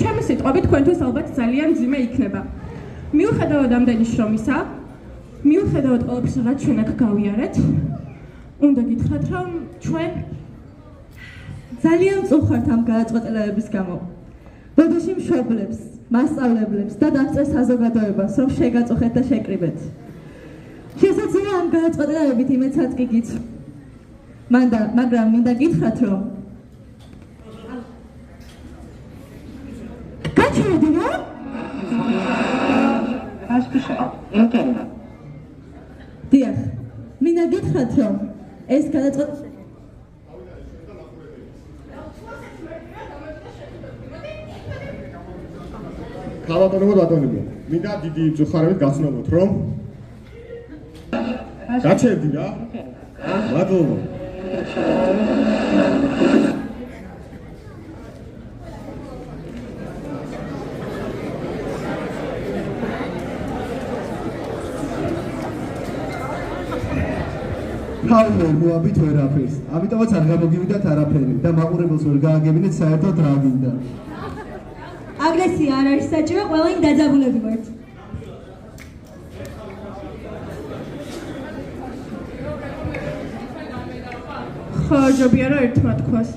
ჩემი სიტყვებით თქვენთვის ალბათ ძალიან ძიმე იქნება. მიუხედავად ამდენი შრომისა, მიუხედავად ყველაფერისა, რაც ჩვენ აქ გავიარეთ, უნდა გითხრათ, რომ ჩვენ ძალიან მწუხართ ამ გადაწყვეტილებების გამო. ბოდოში მშობლებს, მასწავლებლებს და დამწერ საზოგადოებას, რომ შეგაწუხეთ და შეკრიბეთ. შესაძლოა ამ გადაწყვეტილებებით იმედსაც კი გიცვ. მაგრამ მინდა გითხრათ, რომ გაჩვენდი რა? დიახ, მინდა გითხრათ, რომ ეს გადაწყვეტილება ქალბატონებო ბატონებო, მინდა დიდი მწუხარებით გაცნობოთ, რომ გაჩერდი რა? მადლობა. თავი მოაბით ვერაფერს, ამიტომაც არ გამოგივიდათ არაფერი და მაყურებელს ვერ გააგებინეთ საერთოდ რა გინდა. აგრესია არ არის საჭირო, ყველანი დაძაბულები ვართ. ხო, ჯობია რა ერთმა თქვას.